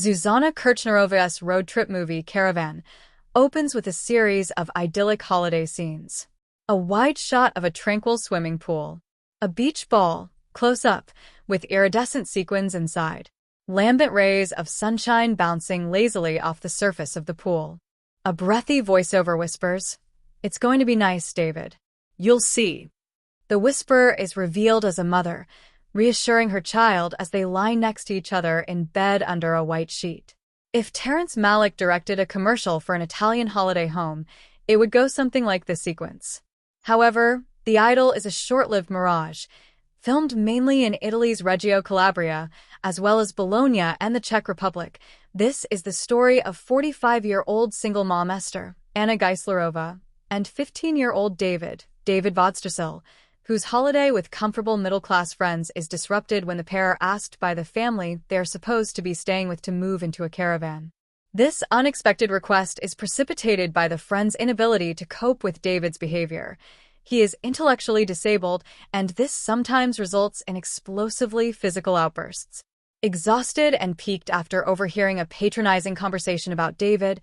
Zuzana Kirchnerova's road trip movie Caravan opens with a series of idyllic holiday scenes. A wide shot of a tranquil swimming pool. A beach ball, close up, with iridescent sequins inside. Lambent rays of sunshine bouncing lazily off the surface of the pool. A breathy voiceover whispers, "It's going to be nice, David. You'll see." The whisperer is revealed as a mother, reassuring her child as they lie next to each other in bed under a white sheet. If Terrence Malick directed a commercial for an Italian holiday home, it would go something like this sequence. However, the idyll is a short-lived mirage, filmed mainly in Italy's Reggio Calabria, as well as Bologna and the Czech Republic. This is the story of 45-year-old single mom Esther, Anna Geislerova, and 15-year-old David Vodstersil, whose holiday with comfortable middle-class friends is disrupted when the pair are asked by the family they are supposed to be staying with to move into a caravan. This unexpected request is precipitated by the friends' inability to cope with David's behavior. He is intellectually disabled, and this sometimes results in explosively physical outbursts. Exhausted and peaked after overhearing a patronizing conversation about David,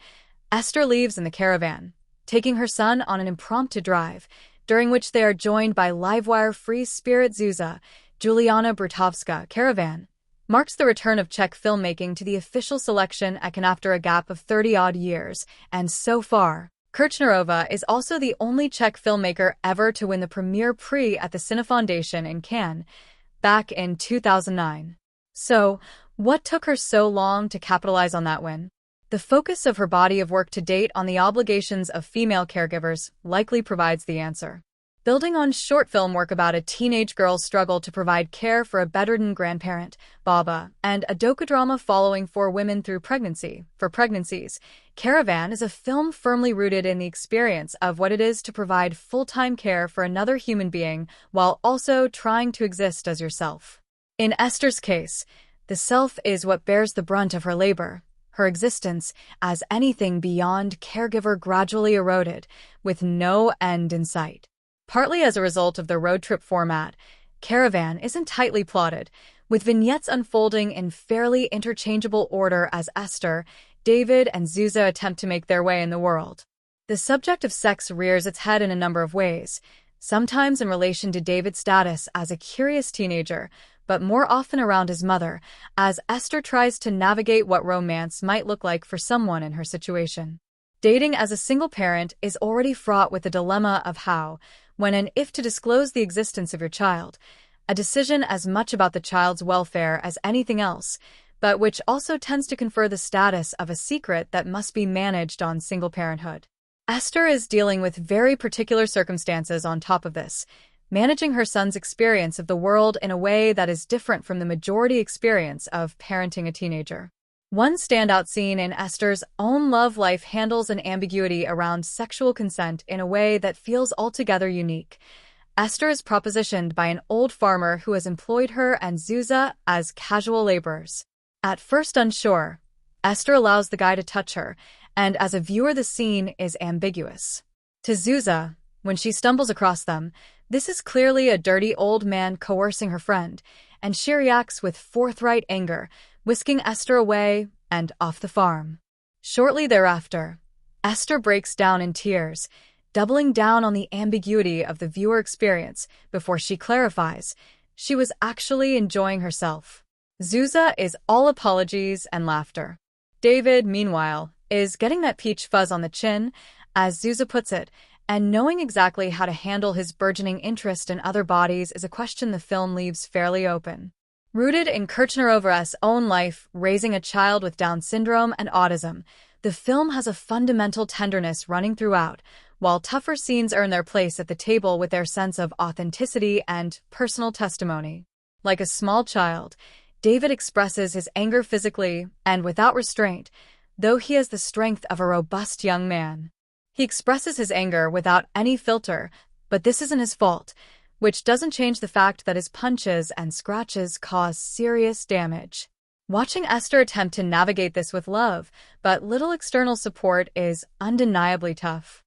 Esther leaves in the caravan, taking her son on an impromptu drive, during which they are joined by Livewire free spirit Zuza, Juliana Brutovska. Caravan marks the return of Czech filmmaking to the official selection after a gap of 30-odd years, and so far, Kirchnerova is also the only Czech filmmaker ever to win the Premier Prix at the Cine Foundation in Cannes, back in 2009. So, what took her so long to capitalize on that win? The focus of her body of work to date on the obligations of female caregivers likely provides the answer. Building on short film work about a teenage girl's struggle to provide care for a bedridden grandparent, Baba, and a docudrama following four women through pregnancies, Caravan is a film firmly rooted in the experience of what it is to provide full-time care for another human being while also trying to exist as yourself. In Esther's case, the self is what bears the brunt of her labor. Her existence, as anything beyond caregiver, gradually eroded, with no end in sight. Partly as a result of the road trip format, Caravan isn't tightly plotted, with vignettes unfolding in fairly interchangeable order as Esther, David, and Zuza attempt to make their way in the world. The subject of sex rears its head in a number of ways, sometimes in relation to David's status as a curious teenager, but more often around his mother, as Esther tries to navigate what romance might look like for someone in her situation. Dating as a single parent is already fraught with the dilemma of how, when and if to disclose the existence of your child, a decision as much about the child's welfare as anything else, but which also tends to confer the status of a secret that must be managed on single parenthood. Esther is dealing with very particular circumstances on top of this, managing her son's experience of the world in a way that is different from the majority experience of parenting a teenager. One standout scene in Esther's own love life handles an ambiguity around sexual consent in a way that feels altogether unique. Esther is propositioned by an old farmer who has employed her and Zuza as casual laborers. At first unsure, Esther allows the guy to touch her, and as a viewer the scene is ambiguous. To Zuza, when she stumbles across them, this is clearly a dirty old man coercing her friend, and she reacts with forthright anger, whisking Esther away and off the farm. Shortly thereafter, Esther breaks down in tears, doubling down on the ambiguity of the viewer experience before she clarifies she was actually enjoying herself. Zuza is all apologies and laughter. David, meanwhile, is getting that peach fuzz on the chin, as Zuza puts it, and knowing exactly how to handle his burgeoning interest in other bodies is a question the film leaves fairly open. Rooted in Kirchnerova's own life, raising a child with Down syndrome and autism, the film has a fundamental tenderness running throughout, while tougher scenes earn their place at the table with their sense of authenticity and personal testimony. Like a small child, David expresses his anger physically and without restraint, though he has the strength of a robust young man. He expresses his anger without any filter, but this isn't his fault, which doesn't change the fact that his punches and scratches cause serious damage. Watching Esther attempt to navigate this with love, but little external support, is undeniably tough.